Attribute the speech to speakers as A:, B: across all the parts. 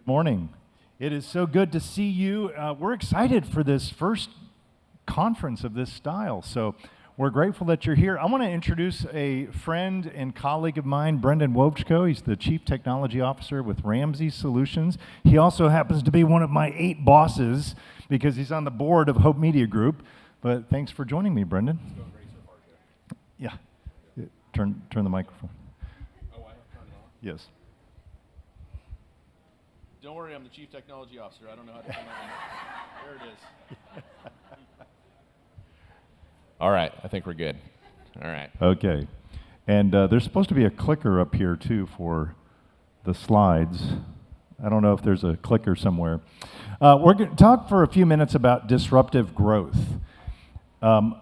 A: Morning. It is so good to see you. We're excited for this first conference of this style, so we're grateful that you're here. I want to introduce a friend and colleague of mine, Brendan Wovchko. He's the Chief Technology Officer with Ramsey Solutions. He also happens to be one of my 8 bosses because he's on the board of Hope Media Group. But thanks for joining me, Brendan.
B: It's going great so far, Jeff.
A: Yeah. Turn the microphone.
B: Oh, I have to turn it on?
A: Yes.
B: Don't worry, I'm the Chief Technology Officer. I don't know how to turn it on. There it is. All right, I think we're good. All right.
A: Okay. And there's supposed to be a clicker up here, too, for the slides. I don't know if there's a clicker somewhere. We're going to talk for a few minutes about disruptive growth. My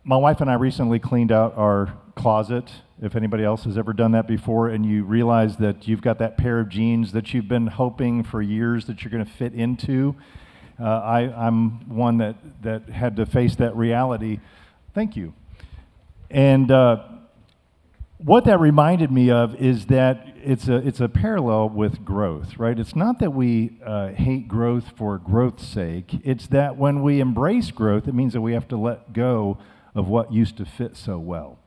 A: wife and I recently cleaned out our closet. If anybody else has ever done that before and you realize that you've got that pair of jeans that you've been hoping for years that you're going to fit into, I'm one that had to face that reality. Thank you. And what that reminded me of is that it's a parallel with growth, right? It's not that we hate growth for growth's sake. It's that when we embrace growth, it means that we have to let go of what used to fit so well.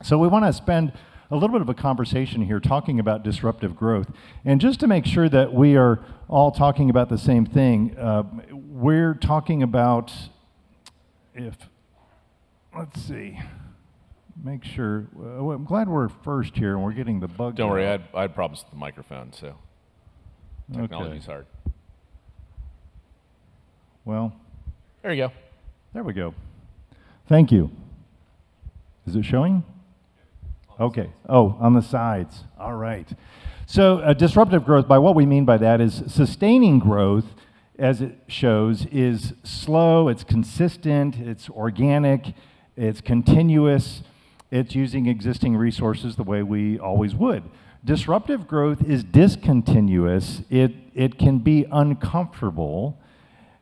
A: So we want to spend a little bit of a conversation here talking about disruptive growth. And just to make sure that we are all talking about the same thing, we're talking about let's see, make sure, I'm glad we're first here and we're getting the bug.
B: Don't worry, I had problems with the microphone, so technology's hard.
A: Well,
B: there you go.
A: There we go. Thank you. Is it showing? Okay. Oh, on the sides. All right. So disruptive growth, by what we mean by that is sustaining growth, as it shows, is slow, it's consistent, it's organic, it's continuous, it's using existing resources the way we always would. Disruptive growth is discontinuous. It can be uncomfortable,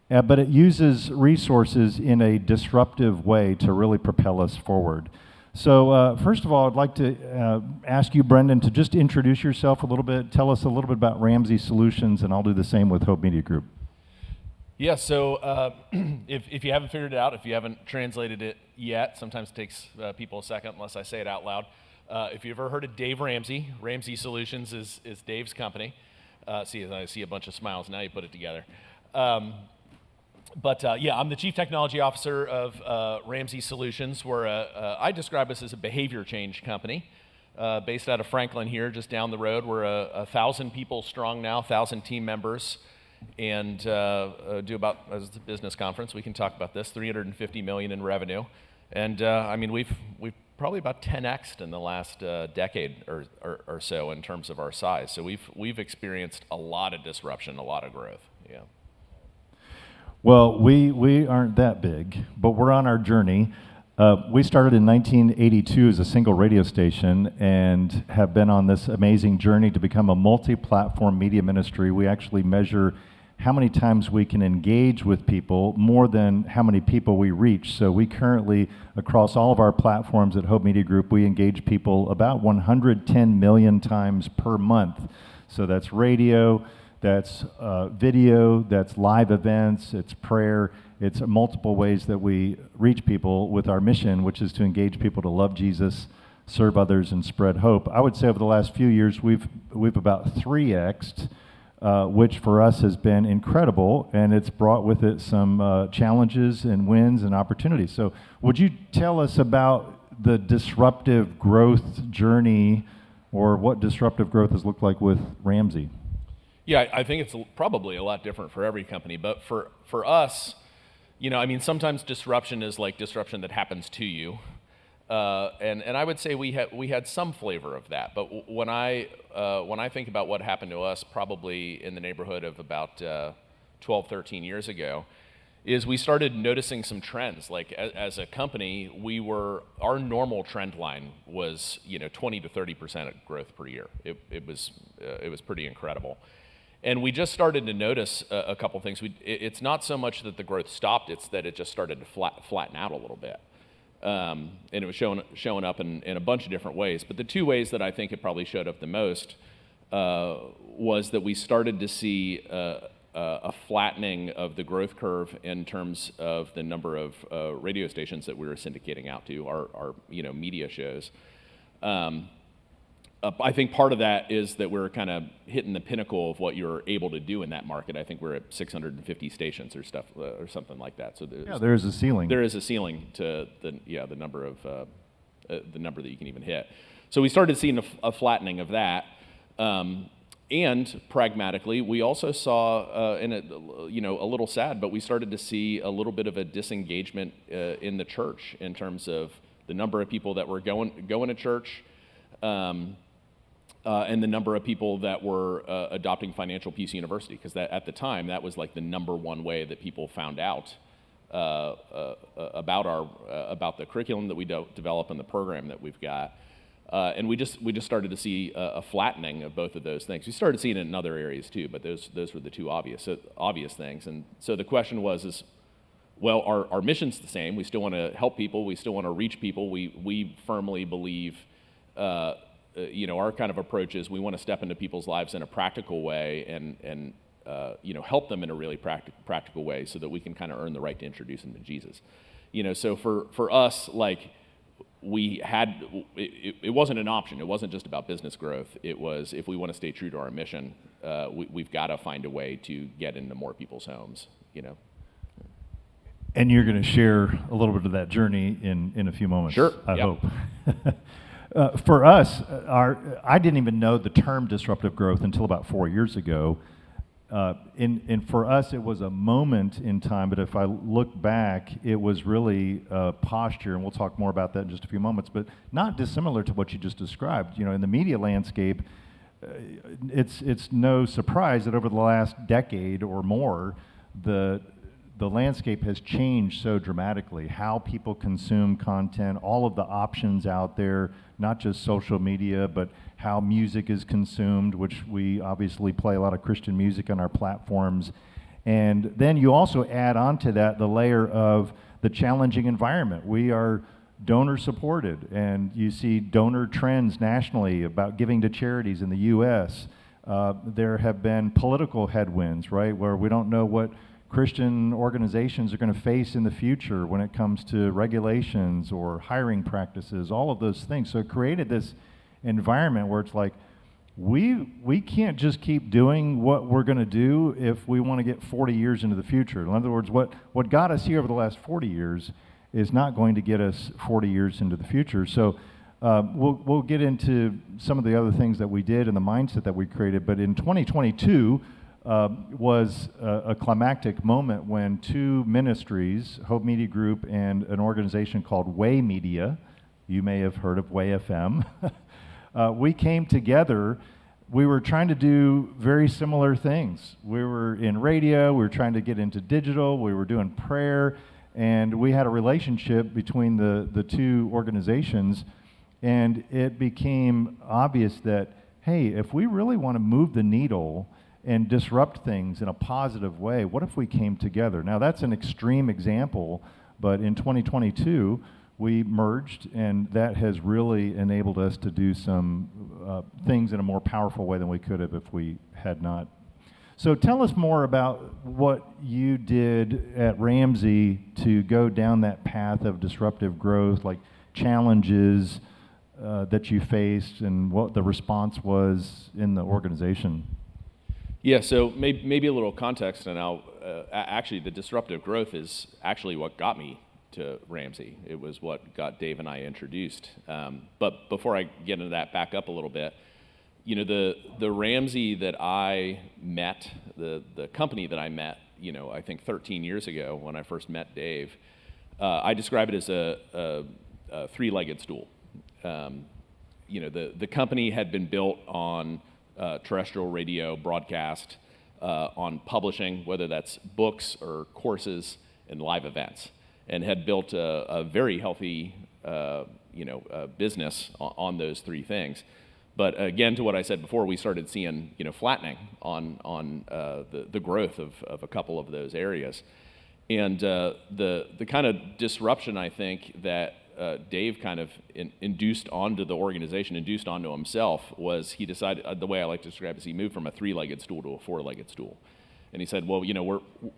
A: but it uses resources in a disruptive way to really propel us forward. So first of all, I'd like to ask you, Brendan, to just introduce yourself a little bit, tell us a little bit about Ramsey Solutions, and I'll do the same with Hope Media Group.
B: Yeah, so if you haven't figured it out, if you haven't translated it yet, sometimes it takes people a second unless I say it out loud. If you've ever heard of Dave Ramsey, Ramsey Solutions is Dave's company. I see a bunch of smiles, now you put it together. But I'm the Chief Technology Officer of Ramsey Solutions. I describe us as a behavior change company based out of Franklin here, just down the road. We're 1,000 people strong now, 1,000 team members, and do about, as a business conference, we can talk about this, $350 million in revenue. And we've probably about 10x'd in the last decade or so in terms of our size. So we've experienced a lot of disruption, a lot of growth. Yeah.
A: Well, we aren't that big, but we're on our journey. We started in 1982 as a single radio station and have been on this amazing journey to become a multi-platform media ministry. We actually measure how many times we can engage with people more than how many people we reach. So we currently, across all of our platforms at Hope Media Group, we engage people about 110 million times per month. So that's radio, that's video, that's live events, it's prayer, it's multiple ways that we reach people with our mission, which is to engage people to love Jesus, serve others, and spread hope. I would say over the last few years, we've about 3x'd, which for us has been incredible, and it's brought with it some challenges and wins and opportunities. So would you tell us about the disruptive growth journey, or what disruptive growth has looked like with Ramsey?
B: Yeah, I think it's probably a lot different for every company, but for us, sometimes disruption is like disruption that happens to you, and I would say we had some flavor of that. But when I think about what happened to us, probably in the neighborhood of about 12, 13 years ago, is we started noticing some trends. Like as a company, our normal trend line was 20 to 30% growth per year. It was pretty incredible. And we just started to notice a couple things. It's not so much that the growth stopped, it's that it just started to flatten out a little bit. And it was showing up in a bunch of different ways. But the two ways that I think it probably showed up the most was that we started to see a flattening of the growth curve in terms of the number of radio stations that we were syndicating out to, our media shows. I think part of that is that we're kind of hitting the pinnacle of what you're able to do in that market. I think we're at 650 stations or stuff or something like that. So
A: there's a ceiling.
B: There is a ceiling to the number of the number that you can even hit. So we started seeing a flattening of that. And pragmatically, we also saw, a little sad, but we started to see a little bit of a disengagement in the church in terms of the number of people that were going to church, and the number of people that were adopting Financial Peace University, because at the time that was like the number one way that people found out about the curriculum that we develop and the program that we've got. And we just started to see a flattening of both of those things. We started seeing it in other areas too, but those were the two obvious things. And so the question was, well, our mission's the same. We still want to help people. We still want to reach people. We firmly believe, our kind of approach is we want to step into people's lives in a practical way and help them in a really practical way so that we can kind of earn the right to introduce them to Jesus. So for us, like, it wasn't an option. It wasn't just about business growth. It was, if we want to stay true to our mission, we've got to find a way to get into more people's homes,
A: And you're going to share a little bit of that journey in a few moments.
B: Sure.
A: I hope. For us, I didn't even know the term disruptive growth until about 4 years ago. And for us, it was a moment in time, but if I look back, it was really a posture, and we'll talk more about that in just a few moments, but not dissimilar to what you just described. In the media landscape, it's no surprise that over the last decade or more, the landscape has changed so dramatically. How people consume content, all of the options out there, not just social media, but how music is consumed, which we obviously play a lot of Christian music on our platforms. And then you also add on to that the layer of the challenging environment. We are donor supported, and you see donor trends nationally about giving to charities in the U.S. There have been political headwinds, right, where we don't know what Christian organizations are going to face in the future when it comes to regulations or hiring practices, all of those things. So it created this environment where it's like, we can't just keep doing what we're going to do if we want to get 40 years into the future. In other words, what got us here over the last 40 years is not going to get us 40 years into the future. So we'll get into some of the other things that we did and the mindset that we created. But in 2022, was a climactic moment when two ministries, Hope Media Group and an organization called Way Media, you may have heard of Way FM, we came together. We were trying to do very similar things. We were in radio, we were trying to get into digital, we were doing prayer, and we had a relationship between the two organizations, and it became obvious that, hey, if we really want to move the needle and disrupt things in a positive way, what if we came together? Now, that's an extreme example, but in 2022, we merged, and that has really enabled us to do some things in a more powerful way than we could have if we had not. So tell us more about what you did at Ramsey to go down that path of disruptive growth, like challenges that you faced and what the response was in the organization.
B: Yeah, so maybe a little context, and actually the disruptive growth is actually what got me to Ramsey. It was what got Dave and I introduced. But before I get into that, back up a little bit. The Ramsey that I met, the company that I met, I think 13 years ago when I first met Dave, I describe it as a three-legged stool. The company had been built on terrestrial radio broadcast, on publishing, whether that's books or courses and live events, and had built a very healthy business on those three things. But again, to what I said before, we started seeing flattening on the growth of a couple of those areas. And the kind of disruption, I think, that Dave kind of induced onto the organization, induced onto himself, was he decided, the way I like to describe it is he moved from a 3-legged stool to a 4-legged stool. And he said, well,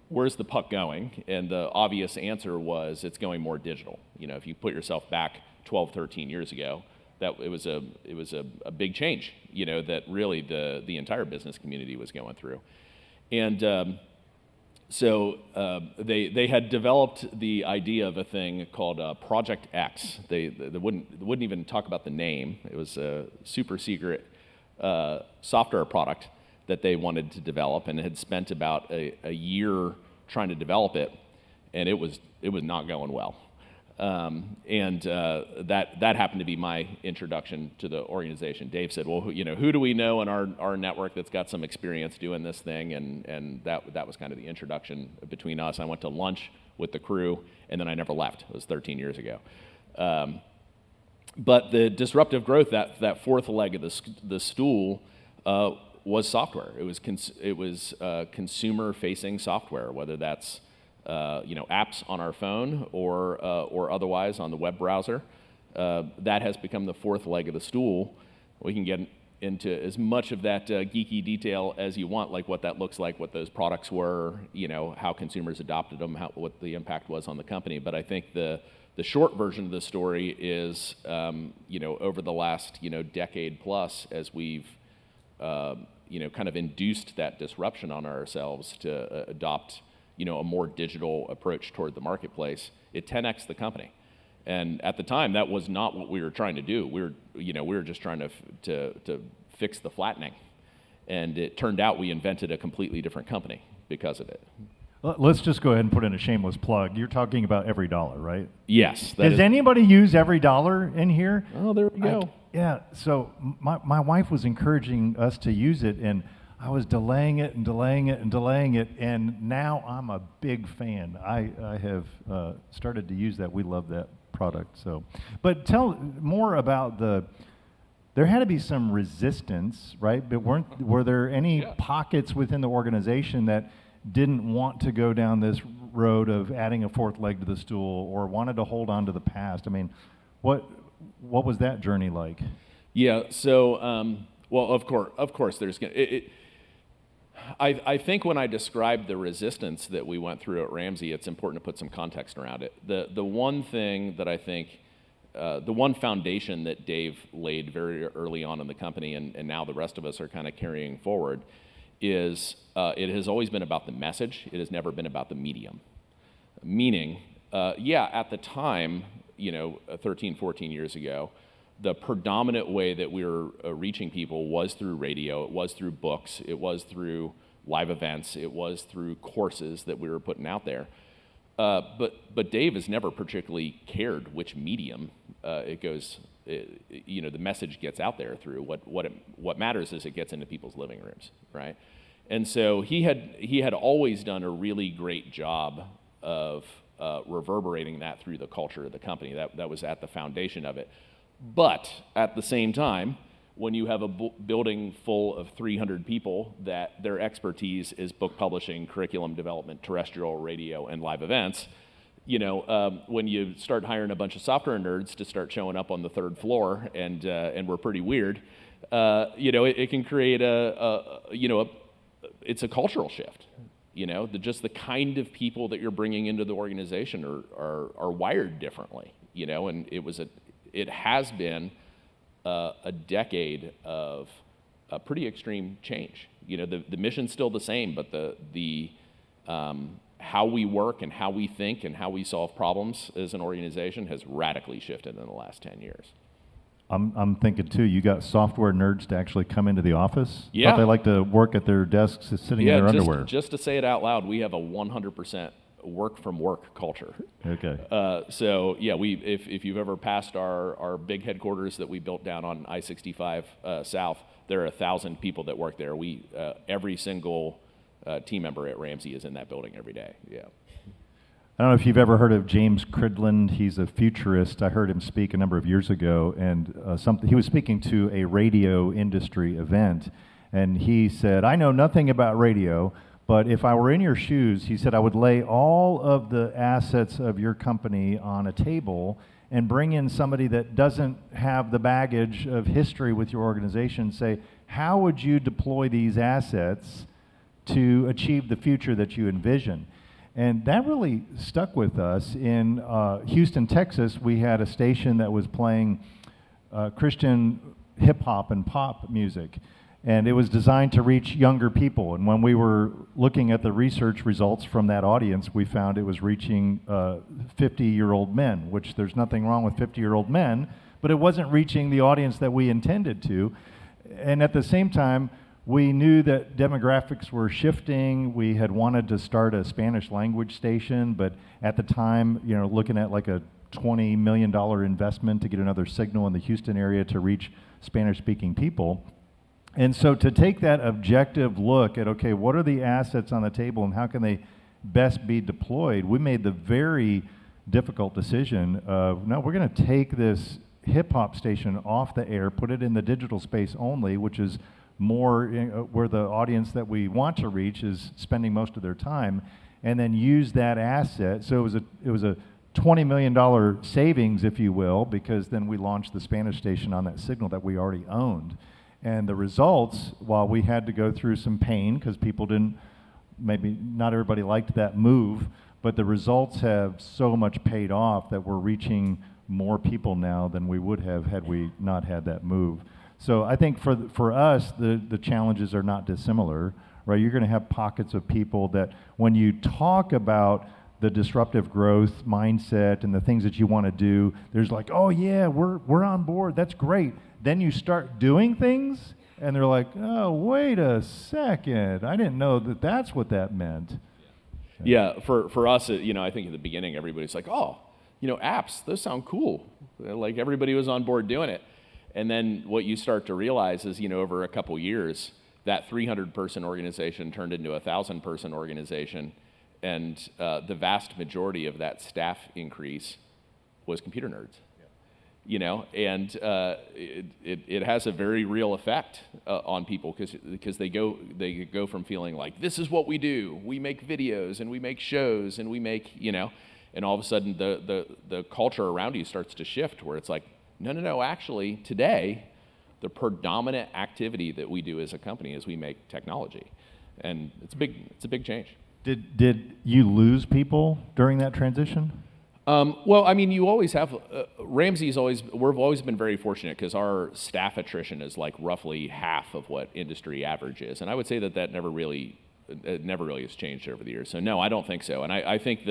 B: where's the puck going? And the obvious answer was it's going more digital. If you put yourself back 12, 13 years ago, that it was a big change, that really the entire business community was going through. And so they had developed the idea of a thing called Project X. They wouldn't even talk about the name. It was a super secret software product that they wanted to develop, and had spent about a year trying to develop it, and it was not going well. That happened to be my introduction to the organization. Dave said, well, who do we know in our network that's got some experience doing this thing? And that was kind of the introduction between us. I went to lunch with the crew, and then I never left. It was 13 years ago. But the disruptive growth, that fourth leg of the stool, was software. It was consumer-facing software, whether that's apps on our phone or otherwise on the web browser. That has become the fourth leg of the stool. We can get into as much of that geeky detail as you want, like what that looks like, what those products were, how consumers adopted them, what the impact was on the company. But I think the short version of the story is, over the last decade plus, as we've kind of induced that disruption on ourselves to adopt a more digital approach toward the marketplace, it 10x the company. And at the time, that was not what we were trying to do. We were just trying to fix the flattening, and it turned out we invented a completely different company because of it.
A: Let's just go ahead and put in a shameless plug. You're talking about Every Dollar, right?
B: Yes.
A: Does anybody use Every Dollar in here?
B: Oh, there we go.
A: Yeah. So my wife was encouraging us to use it, and I was delaying it, and now I'm a big fan. I have started to use that. We love that product. So, but tell more about there had to be some resistance, right? But were there any pockets within the organization that didn't want to go down this road of adding a fourth leg to the stool, or wanted to hold on to the past? I mean, what was that journey like?
B: Yeah. So, well, of course, there's I think when I described the resistance that we went through at Ramsey, it's important to put some context around it. The one thing that I think, the one foundation that Dave laid very early on in the company, and now the rest of us are kind of carrying forward, is it has always been about the message. It has never been about the medium. Meaning, at the time, 13, 14 years ago, the predominant way that we were reaching people was through radio, it was through books, it was through live events, it was through courses that we were putting out there. But Dave has never particularly cared which medium the message gets out there through. What matters is it gets into people's living rooms, right? And so he had always done a really great job of reverberating that through the culture of the company. That was at the foundation of it. But at the same time, when you have a building full of 300 people that their expertise is book publishing, curriculum development, terrestrial radio, and live events, when you start hiring a bunch of software nerds to start showing up on the third floor and we're pretty weird, it can create it's a cultural shift. Just the kind of people that you're bringing into the organization are wired differently. And it has been a decade of a pretty extreme change. The mission's still the same, but the how we work and how we think and how we solve problems as an organization has radically shifted in the last 10 years.
A: I'm thinking too, you got software nerds to actually come into the office?
B: Yeah.
A: Thought they like to work at their desks sitting in their underwear.
B: Just to say it out loud, we have a 100% work from work culture.
A: Okay.
B: So yeah, if you've ever passed our big headquarters that we built down on I-65 South, there are 1,000 people that work there. Every single team member at Ramsey is in that building every day. Yeah.
A: I don't know if you've ever heard of James Cridland. He's a futurist. I heard him speak a number of years ago, and he was speaking to a radio industry event, and he said, "I know nothing about radio, but if I were in your shoes," he said, "I would lay all of the assets of your company on a table and bring in somebody that doesn't have the baggage of history with your organization. Say, how would you deploy these assets to achieve the future that you envision? And that really stuck with us. In Houston, Texas, we had a station that was playing Christian hip hop and pop music. And it was designed to reach younger people. And when we were looking at the research results from that audience, we found it was reaching 50-year-old men, which there's nothing wrong with 50-year-old men, but it wasn't reaching the audience that we intended to. And at the same time, we knew that demographics were shifting. We had wanted to start a Spanish language station, but at the time, looking at like a $20 million investment to get another signal in the Houston area to reach Spanish-speaking people. And so to take that objective look at, okay, what are the assets on the table and how can they best be deployed, we made the very difficult decision of, no, we're going to take this hip-hop station off the air, put it in the digital space only, which is more where the audience that we want to reach is spending most of their time, and then use that asset. So it was a $20 million savings, if you will, because then we launched the Spanish station on that signal that we already owned. And the results, while we had to go through some pain because people didn't, maybe not everybody liked that move, but the results have so much paid off that we're reaching more people now than we would have had we not had that move. So I think for us, the challenges are not dissimilar, right? You're going to have pockets of people that when you talk about the disruptive growth mindset and the things that you want to do, there's like, oh yeah, we're on board, that's great. Then you start doing things, and they're like, oh, wait a second, I didn't know that that's what that meant.
B: Yeah, for us, I think at the beginning, everybody's like, oh, apps, those sound cool. Like everybody was on board doing it. And then what you start to realize is, over a couple years, that 300-person organization turned into a 1,000-person organization, and the vast majority of that staff increase was computer nerds. And it has a very real effect on people because they go from feeling like this is what we do. We make videos and we make shows and we make and all of a sudden the culture around you starts to shift where it's like no, actually today the predominant activity that we do as a company is we make technology, and it's a big change.
A: Did you lose people during that transition?
B: Well, I mean, you always have, we've always been very fortunate because our staff attrition is like roughly half of what industry average is. And I would say that never really has changed over the years. So no, I don't think so. And I think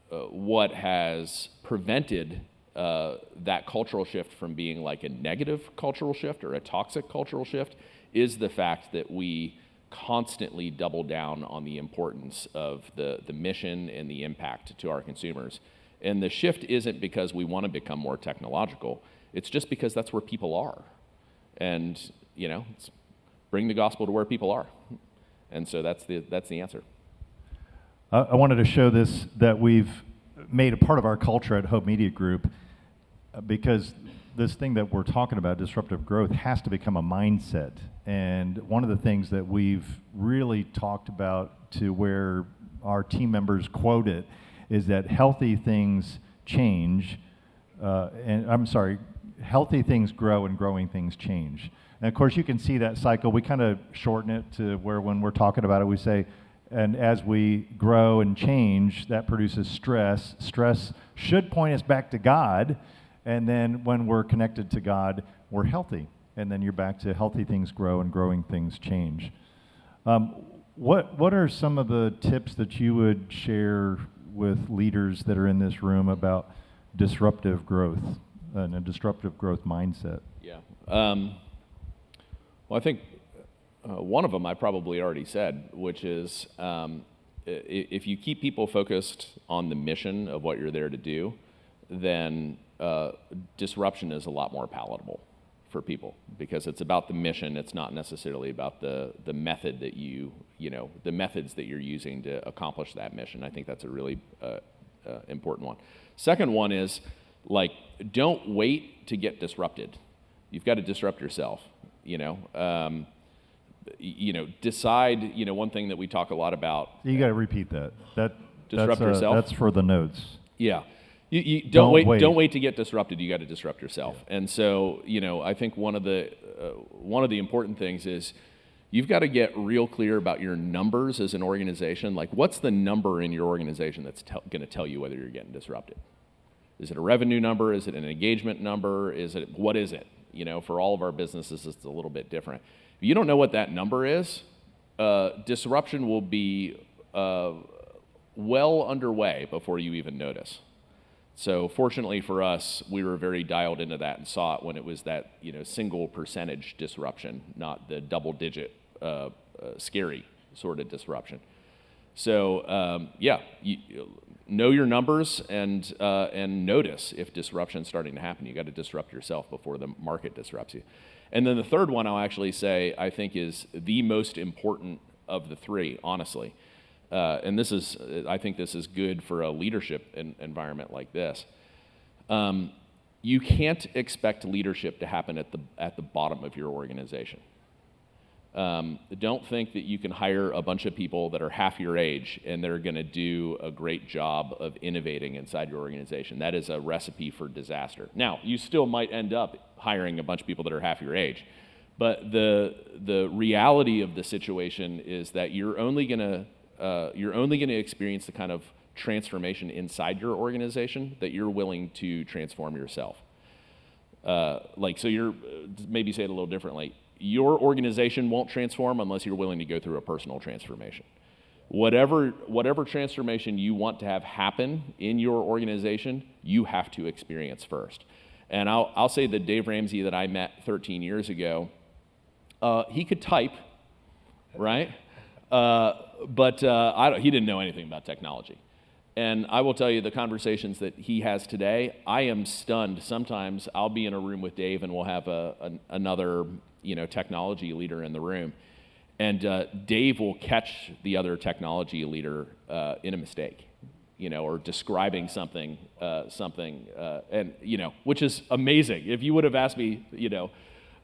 B: what has prevented that cultural shift from being like a negative cultural shift or a toxic cultural shift is the fact that we constantly double down on the importance of the mission and the impact to our consumers. And the shift isn't because we want to become more technological. It's just because that's where people are. And, it's bring the gospel to where people are. And so that's the answer.
A: I wanted to show this that we've made a part of our culture at Hope Media Group because this thing that we're talking about, disruptive growth, has to become a mindset. And one of the things that we've really talked about to where our team members quote it is that healthy things change, healthy things grow and growing things change. And of course you can see that cycle. We kind of shorten it to where when we're talking about it, we say, and as we grow and change, that produces stress. Stress should point us back to God. And then when we're connected to God, we're healthy. And then you're back to healthy things grow and growing things change. What are some of the tips that you would share with leaders that are in this room about disruptive growth and a disruptive growth mindset?
B: Yeah. Well, I think one of them I probably already said, which is if you keep people focused on the mission of what you're there to do, then disruption is a lot more palatable for people because it's about the mission. It's not necessarily about the method that the methods that you're using to accomplish that mission. I think that's a really important one. Second one is don't wait to get disrupted. You've got to disrupt yourself. Decide. One thing that we talk a lot about.
A: You got to repeat that.
B: Disrupt yourself.
A: That's for the notes.
B: Yeah. You
A: Don't
B: don't
A: wait.
B: wait to get disrupted. You got to disrupt yourself. Yeah. And so, I think one of the important things is you've got to get real clear about your numbers as an organization. Like, what's the number in your organization that's going to tell you whether you're getting disrupted? Is it a revenue number? Is it an engagement number? What is it? For all of our businesses, it's a little bit different. If you don't know what that number is, disruption will be well underway before you even notice. So fortunately for us, we were very dialed into that and saw it when it was that single percentage disruption, not the double-digit scary sort of disruption. So know your numbers and notice if disruption's starting to happen. You got to disrupt yourself before the market disrupts you. And then the third one I'll actually say I think is the most important of the three, honestly. And I think this is good for a leadership environment like this. You can't expect leadership to happen at the bottom of your organization. Don't think that you can hire a bunch of people that are half your age and they're going to do a great job of innovating inside your organization. That is a recipe for disaster. Now, you still might end up hiring a bunch of people that are half your age, but the reality of the situation is that you're only going to experience the kind of transformation inside your organization that you're willing to transform yourself. So you're, maybe say it a little differently, your organization won't transform unless you're willing to go through a personal transformation. Whatever transformation you want to have happen in your organization, you have to experience first. And I'll say that Dave Ramsey that I met 13 years ago, he could type, right? But he didn't know anything about technology. And I will tell you, the conversations that he has today, I am stunned. Sometimes I'll be in a room with Dave and we'll have another technology leader in the room. And Dave will catch the other technology leader in a mistake, or describing something, which is amazing. If you would have asked me,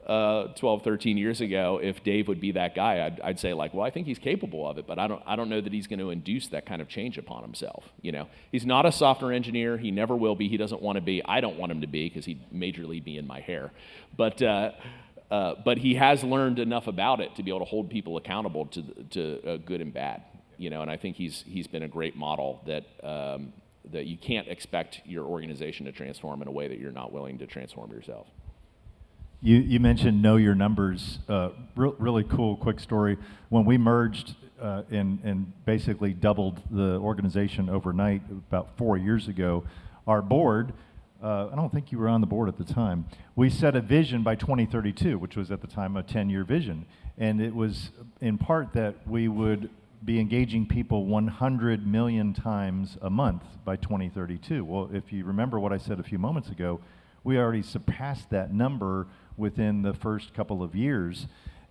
B: 12, 13 years ago, if Dave would be that guy, I'd say well, I think he's capable of it, but I don't know that he's going to induce that kind of change upon himself. He's not a software engineer. He never will be. He doesn't want to be. I don't want him to be because he'd majorly be in my hair. But he has learned enough about it to be able to hold people accountable to good and bad. And I think he's been a great model that you can't expect your organization to transform in a way that you're not willing to transform yourself.
A: You mentioned know your numbers. Really cool, quick story. When we merged and basically doubled the organization overnight about 4 years ago, our board, I don't think you were on the board at the time, we set a vision by 2032, which was at the time a 10-year vision. And it was in part that we would be engaging people 100 million times a month by 2032. Well, if you remember what I said a few moments ago, we already surpassed that number within the first couple of years.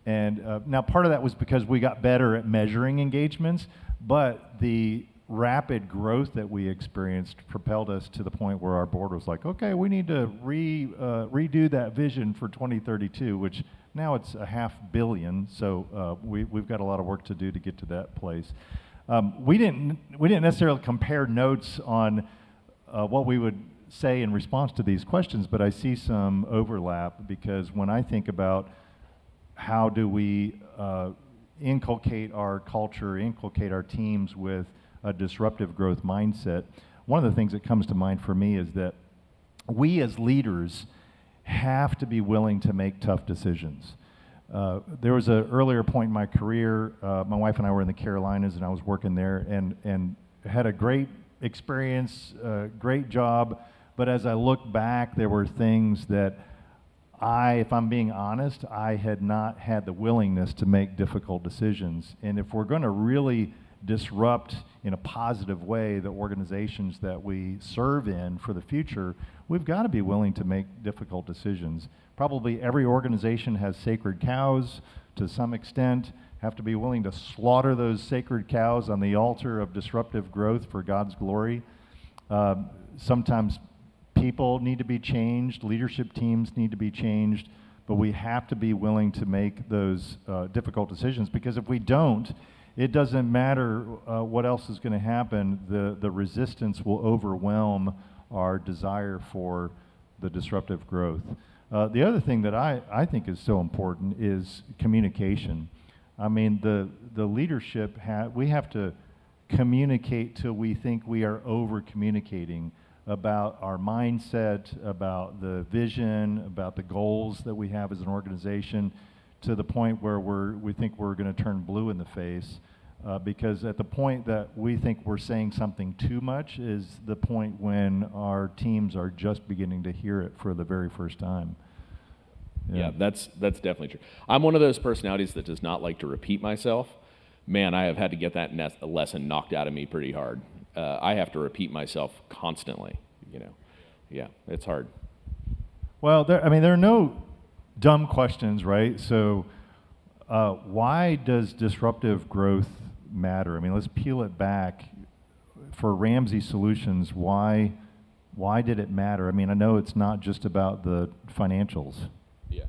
A: And now part of that was because we got better at measuring engagements, but the rapid growth that we experienced propelled us to the point where our board was like, okay, we need to redo that vision for 2032, which now it's $500 million, so we've got a lot of work to do to get to that place. We didn't necessarily compare notes on what we would say in response to these questions, but I see some overlap because when I think about how do we inculcate our culture, inculcate our teams with a disruptive growth mindset, one of the things that comes to mind for me is that we as leaders have to be willing to make tough decisions. There was an earlier point in my career, my wife and I were in the Carolinas and I was working there and had a great experience, great job. But as I look back, there were things that if I'm being honest, I had not had the willingness to make difficult decisions. And if we're going to really disrupt in a positive way the organizations that we serve in for the future, we've got to be willing to make difficult decisions. Probably every organization has sacred cows to some extent, have to be willing to slaughter those sacred cows on the altar of disruptive growth for God's glory. Sometimes people need to be changed, leadership teams need to be changed, but we have to be willing to make those difficult decisions, because if we don't, it doesn't matter what else is going to happen, the resistance will overwhelm our desire for the disruptive growth. The other thing that I think is so important is communication. I mean, the leadership, we have to communicate till we think we are over-communicating about our mindset, about the vision, about the goals that we have as an organization, to the point where we think we're going to turn blue in the face. Because at the point that we think we're saying something too much is the point when our teams are just beginning to hear it for the very first time.
B: Yeah, that's definitely true. I'm one of those personalities that does not like to repeat myself. Man, I have had to get that lesson knocked out of me pretty hard. I have to repeat myself constantly, you know. Yeah, it's hard.
A: Well, there are no dumb questions, right? So why does disruptive growth matter? I mean, let's peel it back. For Ramsey Solutions, why did it matter? I mean, I know it's not just about the financials.
B: Yeah.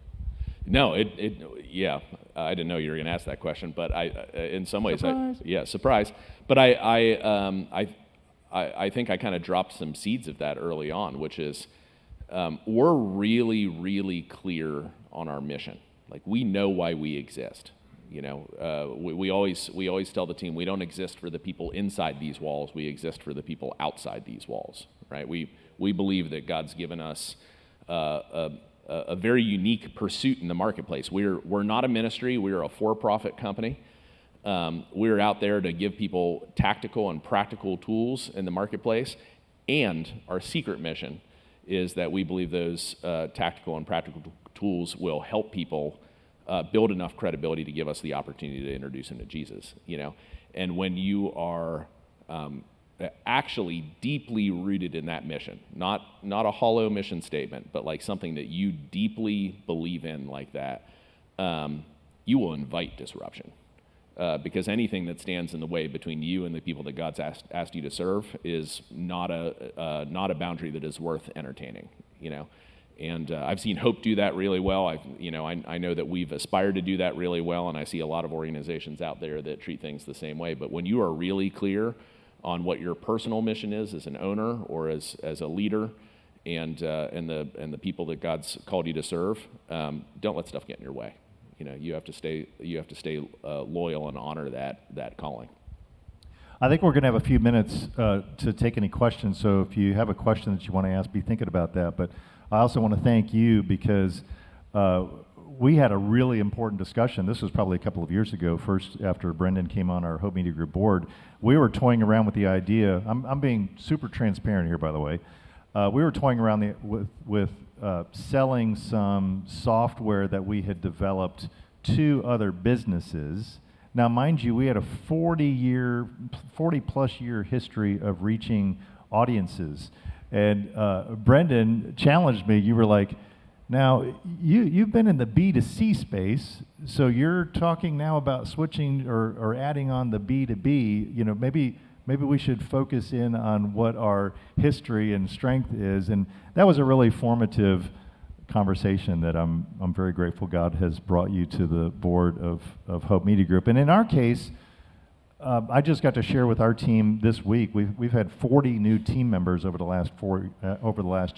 B: No, yeah, I didn't know you were going to ask that question, but in some ways, surprise. But I think I kind of dropped some seeds of that early on, which is we're really, really clear on our mission. Like, we know why we exist. You know, we always tell the team we don't exist for the people inside these walls. We exist for the people outside these walls, right? We believe that God's given us a very unique pursuit in the marketplace. We're not a ministry. We're a for-profit company. We're out there to give people tactical and practical tools in the marketplace, and our secret mission is that we believe those tactical and practical tools will help people build enough credibility to give us the opportunity to introduce them to Jesus. You know, and when you are actually deeply rooted in that mission, not a hollow mission statement, but like something that you deeply believe in, like that, you will invite disruption. Because anything that stands in the way between you and the people that God's asked you to serve is not a boundary that is worth entertaining. You know, and I've seen Hope do that really well. I know that we've aspired to do that really well, and I see a lot of organizations out there that treat things the same way. But when you are really clear on what your personal mission is as an owner or as a leader, and the people that God's called you to serve, don't let stuff get in your way. You know, you have to stay loyal and honor that calling.
A: I think we're going to have a few minutes to take any questions. So if you have a question that you want to ask, be thinking about that. But I also want to thank you, because we had a really important discussion. This was probably a couple of years ago, first after Brendan came on our Hope Media Group board. We were toying around with the idea. I'm being super transparent here, by the way. We were toying around with selling some software that we had developed to other businesses. Now, mind you, we had a 40-plus year history of reaching audiences. And Brendan challenged me. You were like, now, you've been in the B2C space, so you're talking now about switching or adding on the B2B. You know, maybe we should focus in on what our history and strength is. And that was a really formative conversation that I'm very grateful God has brought you to the board of Hope Media Group. And in our case, I just got to share with our team this week. We've had 40 new team members over the last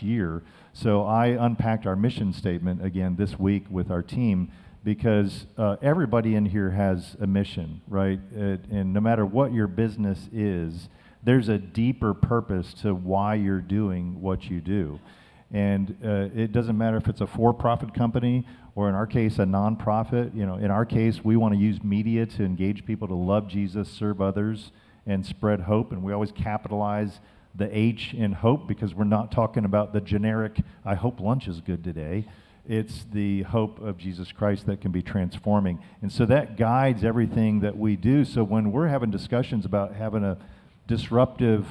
A: year. So I unpacked our mission statement again this week with our team, because everybody in here has a mission, right? And no matter what your business is, there's a deeper purpose to why you're doing what you do. And it doesn't matter if it's a for-profit company or, in our case, a nonprofit. You know, in our case, we want to use media to engage people to love Jesus, serve others, and spread hope. And we always capitalize the H in hope, because we're not talking about the generic, I hope lunch is good today. It's the hope of Jesus Christ that can be transforming. And so that guides everything that we do. So when we're having discussions about having a disruptive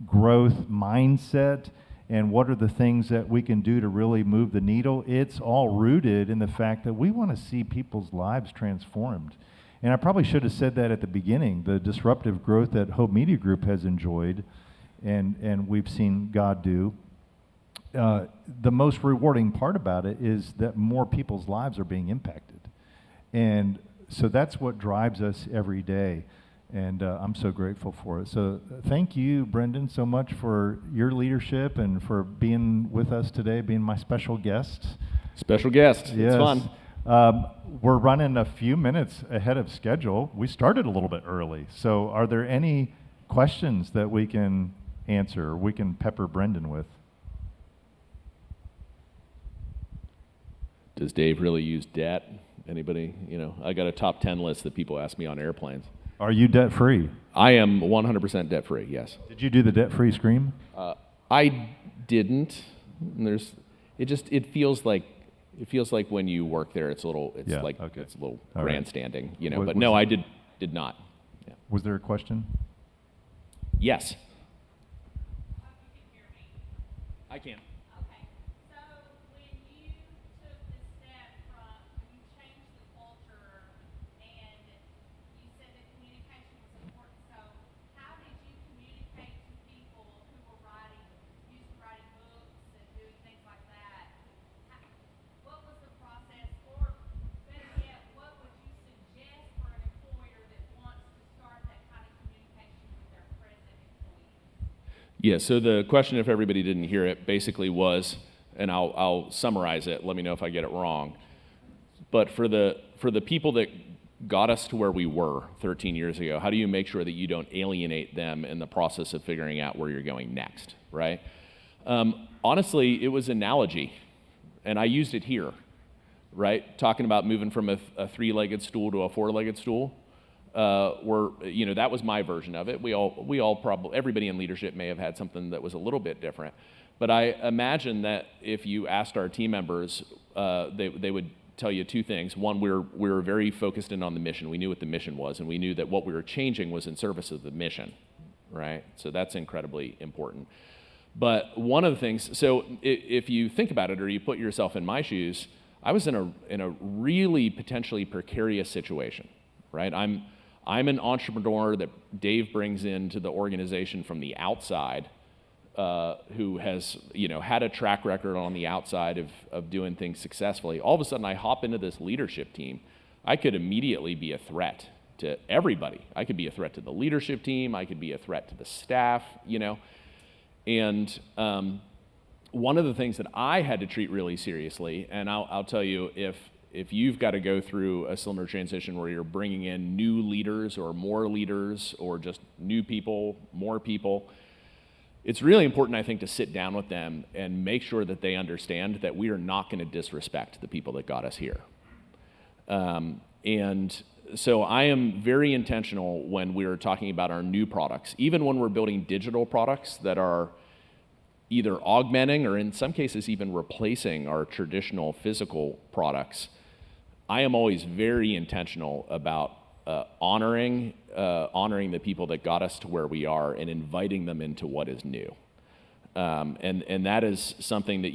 A: growth mindset and what are the things that we can do to really move the needle, it's all rooted in the fact that we want to see people's lives transformed. And I probably should have said that at the beginning. The disruptive growth that Hope Media Group has enjoyed and we've seen God do, the most rewarding part about it is that more people's lives are being impacted. And so that's what drives us every day. And I'm so grateful for it. So thank you, Brendan, so much for your leadership and for being with us today, being my special guest.
B: Special guest.
A: Yes.
B: It's fun.
A: We're running a few minutes ahead of schedule. We started a little bit early. So are there any questions that we can answer, or we can pepper Brendan with?
B: Does Dave really use debt? Anybody? I got a top 10 list that people ask me on airplanes.
A: Are you debt-free?
B: I am 100% debt-free, yes.
A: Did you do the debt-free scream?
B: I didn't. And it feels like when you work there, it's a little
A: All
B: grandstanding,
A: Was-
B: but
A: was
B: no,
A: it-
B: I did not. Yeah.
A: Was there a question?
B: Yes. I can.
C: Okay, so when you took the step from, when you changed the culture and you said that communication was important, so how did you communicate to people who were used to writing books and doing things like that? What was the process, or better yet, what would you suggest for an employer that wants to start that kind of communication with their present employees?
B: Yeah, so the question, if everybody didn't hear it, basically was, and I'll summarize it, let me know if I get it wrong, but for the people that got us to where we were 13 years ago, how do you make sure that you don't alienate them in the process of figuring out where you're going next, right? Honestly, it was analogy, and I used it here, right? Talking about moving from a three-legged stool to a four-legged stool. That was my version of it. We all probably, everybody in leadership may have had something that was a little bit different. But I imagine that if you asked our team members, they would tell you two things. One, we were very focused in on the mission. We knew what the mission was, and we knew that what we were changing was in service of the mission, right? So that's incredibly important. But one of the things, so if you think about it, or you put yourself in my shoes, I was in a really potentially precarious situation, right? I'm an entrepreneur that Dave brings into the organization from the outside, who has had a track record on the outside of doing things successfully. All of a sudden, I hop into this leadership team. I could immediately be a threat to everybody. I could be a threat to the leadership team. I could be a threat to the staff. And one of the things that I had to treat really seriously, and I'll tell you, if you've got to go through a similar transition where you're bringing in new leaders or more leaders or just new people, more people, it's really important, I think, to sit down with them and make sure that they understand that we are not going to disrespect the people that got us here. And so I am very intentional when we're talking about our new products, even when we're building digital products that are either augmenting or in some cases even replacing our traditional physical products. I am always very intentional about honoring the people that got us to where we are and inviting them into what is new. And that is something that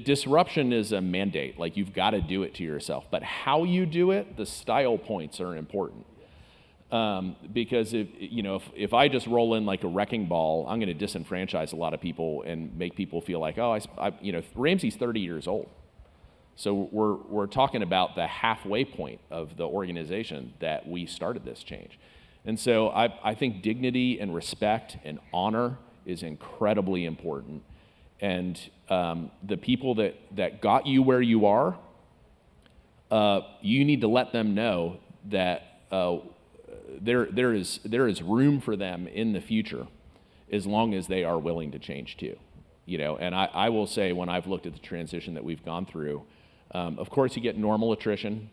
B: disruption is a mandate. Like, you've got to do it to yourself. But how you do it, the style points are important. Because if I just roll in like a wrecking ball, I'm going to disenfranchise a lot of people and make people feel like, Ramsey's 30 years old. So we're talking about the halfway point of the organization that we started this change. And so I think dignity and respect and honor is incredibly important. And the people that got you where you are, you need to let them know that there is room for them in the future as long as they are willing to change too. And I will say, when I've looked at the transition that we've gone through, of course you get normal attrition,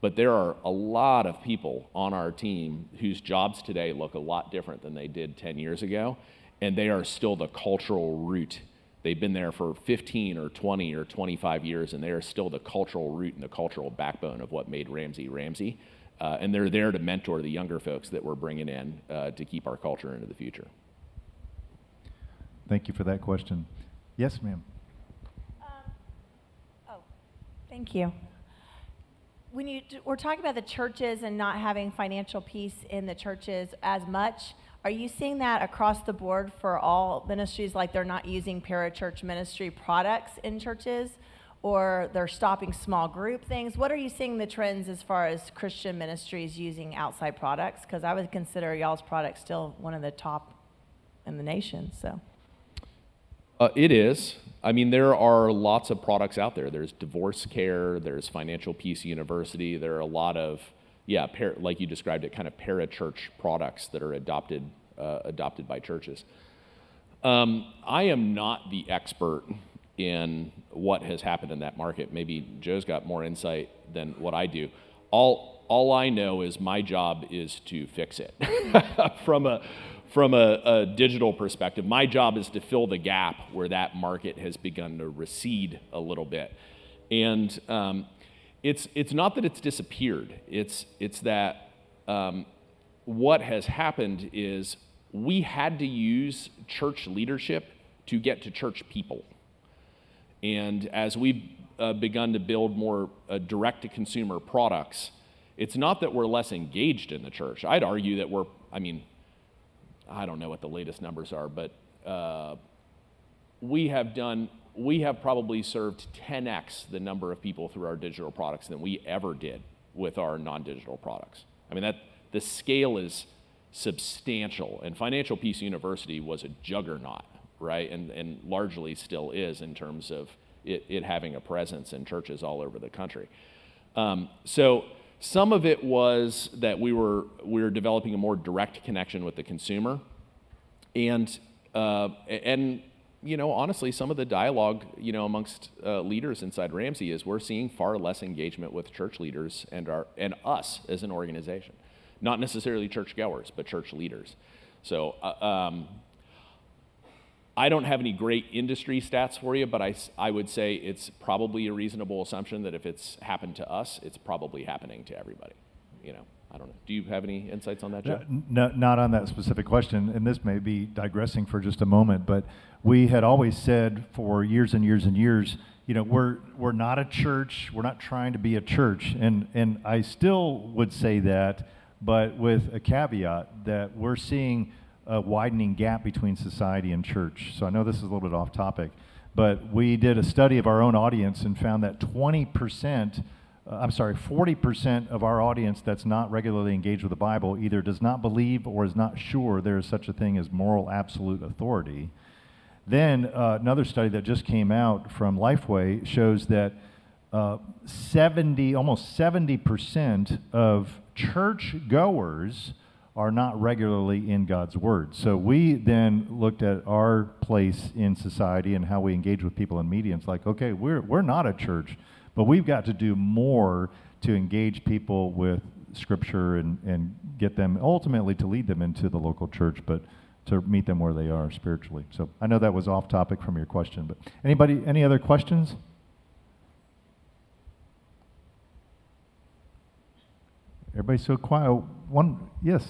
B: but there are a lot of people on our team whose jobs today look a lot different than they did 10 years ago, and they are still the cultural root. They've been there for 15 or 20 or 25 years, and they are still the cultural root and the cultural backbone of what made Ramsey Ramsey. And they're there to mentor the younger folks that we're bringing in to keep our culture into the future.
A: Thank you for that question. Yes, ma'am.
D: Thank you. When we're talking about the churches and not having financial peace in the churches as much, are you seeing that across the board for all ministries, like they're not using parachurch ministry products in churches? or they're stopping small group things? What are you seeing the trends as far as Christian ministries using outside products? Because I would consider y'all's product still one of the top in the nation, so.
B: It is. I mean, there are lots of products out there. There's divorce care, there's Financial Peace University, there are a lot of, like you described it, kind of parachurch products that are adopted by churches. I am not the expert in what has happened in that market. Maybe Joe's got more insight than what I do. All I know is my job is to fix it. From a digital perspective, my job is to fill the gap where that market has begun to recede a little bit. And it's not that it's disappeared. It's that what has happened is we had to use church leadership to get to church people. And as we've begun to build more direct-to-consumer products, it's not that we're less engaged in the church. I'd argue that I don't know what the latest numbers are, but we have probably served 10x the number of people through our digital products than we ever did with our non-digital products. I mean, the scale is substantial, and Financial Peace University was a juggernaut, right? And largely still is in terms of it having a presence in churches all over the country. So some of it was that we were developing a more direct connection with the consumer, and honestly, some of the dialogue amongst leaders inside Ramsey is we're seeing far less engagement with church leaders and us as an organization, not necessarily churchgoers, but church leaders. So I don't have any great industry stats for you, but I would say it's probably a reasonable assumption that if it's happened to us, it's probably happening to everybody. I don't know. Do you have any insights on that, Joe?
A: No, not on that specific question, and this may be digressing for just a moment, but we had always said for years and years and years, we're not a church, we're not trying to be a church, and I still would say that, but with a caveat that we're seeing a widening gap between society and church. So I know this is a little bit off topic, but we did a study of our own audience and found that 40% of our audience that's not regularly engaged with the Bible either does not believe or is not sure there is such a thing as moral absolute authority. Then another study that just came out from Lifeway shows that almost 70% of church goers are not regularly in God's Word. So we then looked at our place in society and how we engage with people in media. And it's like, okay, we're not a church, but we've got to do more to engage people with Scripture and get them ultimately to lead them into the local church, but to meet them where they are spiritually. So I know that was off topic from your question, but any other questions? Everybody's so quiet. Yes.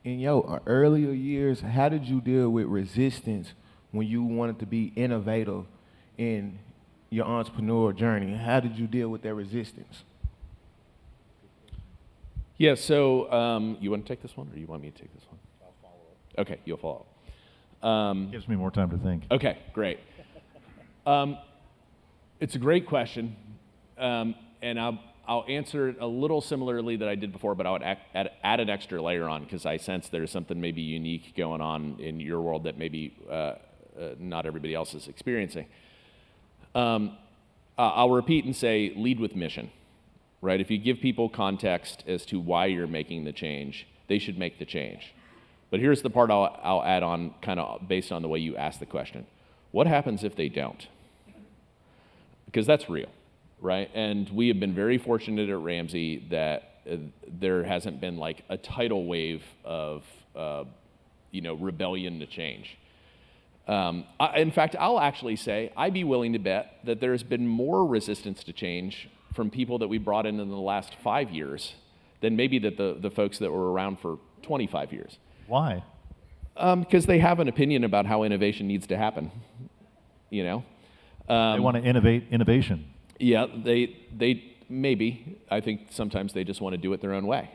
E: In your earlier years, how did you deal with resistance when you wanted to be innovative in your entrepreneurial journey? How did you deal with that resistance?
B: Yeah, so you want to take this one, or you want me to take this one? I'll follow up. Okay, you'll follow up.
A: Gives me more time to think.
B: Okay, great. It's a great question, and I'll answer it a little similarly that I did before, but I would add an extra layer on because I sense there's something maybe unique going on in your world that maybe not everybody else is experiencing. I'll repeat and say, lead with mission, right? If you give people context as to why you're making the change, they should make the change. But here's the part I'll add on kind of based on the way you asked the question. What happens if they don't? Because that's real, right? And we have been very fortunate at Ramsey that there hasn't been like a tidal wave of rebellion to change. In fact, I'll actually say I'd be willing to bet that there's been more resistance to change from people that we brought in the last 5 years than maybe that the folks that were around for 25 years.
A: Why?
B: Because they have an opinion about how innovation needs to happen,
A: They want to innovate innovation.
B: Yeah, they maybe. I think sometimes they just want to do it their own way,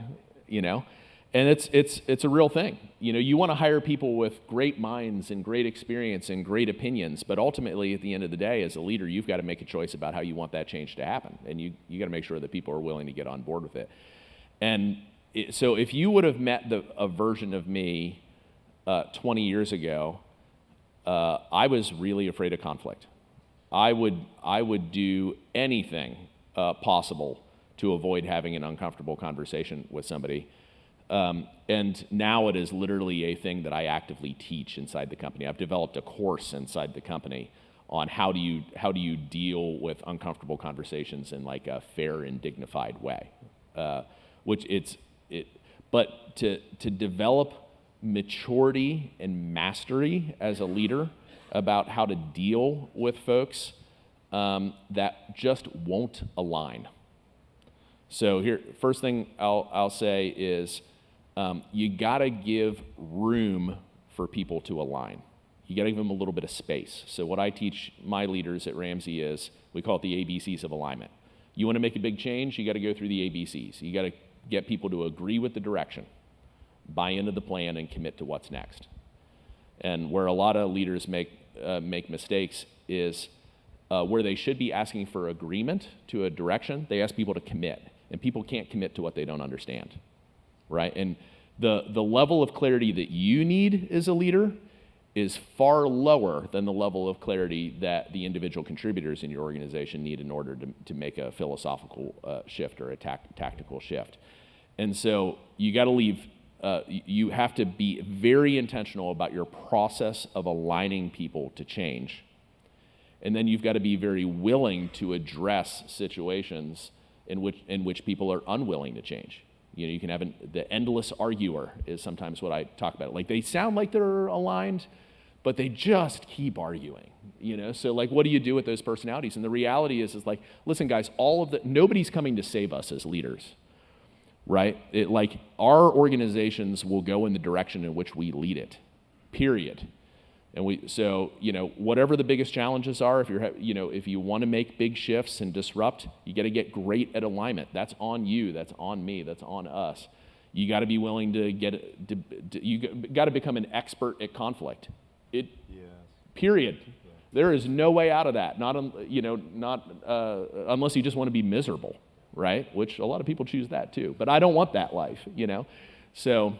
B: And it's a real thing. You know, you want to hire people with great minds and great experience and great opinions, but ultimately at the end of the day, as a leader, you've got to make a choice about how you want that change to happen, and you got to make sure that people are willing to get on board with it. And so if you would have met a version of me 20 years ago, I was really afraid of conflict. I would do anything possible to avoid having an uncomfortable conversation with somebody. And now it is literally a thing that I actively teach inside the company. I've developed a course inside the company on how do you deal with uncomfortable conversations in like a fair and dignified way. But to develop maturity and mastery as a leader about how to deal with folks that just won't align. So here, first thing I'll say is you gotta give room for people to align. You gotta give them a little bit of space. So what I teach my leaders at Ramsey is, we call it the ABCs of alignment. You wanna make a big change, you gotta go through the ABCs. You gotta get people to agree with the direction, buy into the plan, and commit to what's next. And where a lot of leaders make mistakes is where they should be asking for agreement to a direction, they ask people to commit. And people can't commit to what they don't understand, right? And the level of clarity that you need as a leader is far lower than the level of clarity that the individual contributors in your organization need in order to make a philosophical shift or a tactical shift. And so you got to leave, you have to be very intentional about your process of aligning people to change. And then you've got to be very willing to address situations in which people are unwilling to change. You know, you can have the endless arguer is sometimes what I talk about. Like, they sound like they're aligned, but they just keep arguing, you know? So like, what do you do with those personalities? And the reality is like, listen guys, nobody's coming to save us as leaders, right? Like, our organizations will go in the direction in which we lead it, period. And so, you know, whatever the biggest challenges are, if you want to make big shifts and disrupt, you got to get great at alignment. That's on you. That's on me. That's on us. You got to be willing to you got to become an expert at conflict. Period. Yeah. There is no way out of that. Not unless you just want to be miserable, right? Which a lot of people choose that too. But I don't want that life, you know. So,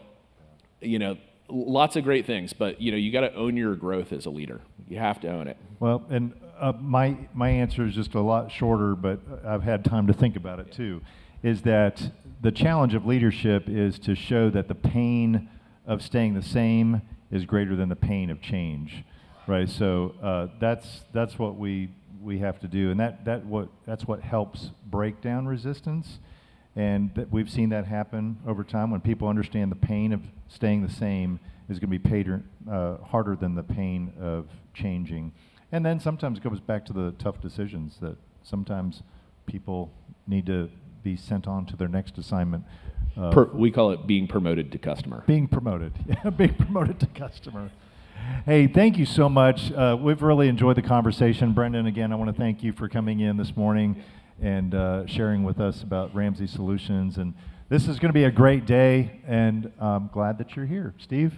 B: you know, lots of great things, but you know, you got to own your growth as a leader. You have to own it.
A: Well, and my answer is just a lot shorter, but I've had time to think about it too, is that the challenge of leadership is to show that the pain of staying the same is greater than the pain of change, right? So that's what we have to do, and that's what helps break down resistance. And we've seen that happen over time when people understand the pain of staying the same is going to be harder than the pain of changing. And then sometimes it goes back to the tough decisions that sometimes people need to be sent on to their next assignment.
B: We call it being promoted to customer.
A: Being promoted, yeah, being promoted to customer. Hey, thank you so much. We've really enjoyed the conversation. Brendan, again, I want to thank you for coming in this morning and sharing with us about Ramsey Solutions. And this is going to be a great day, and I'm glad that you're here. Steve?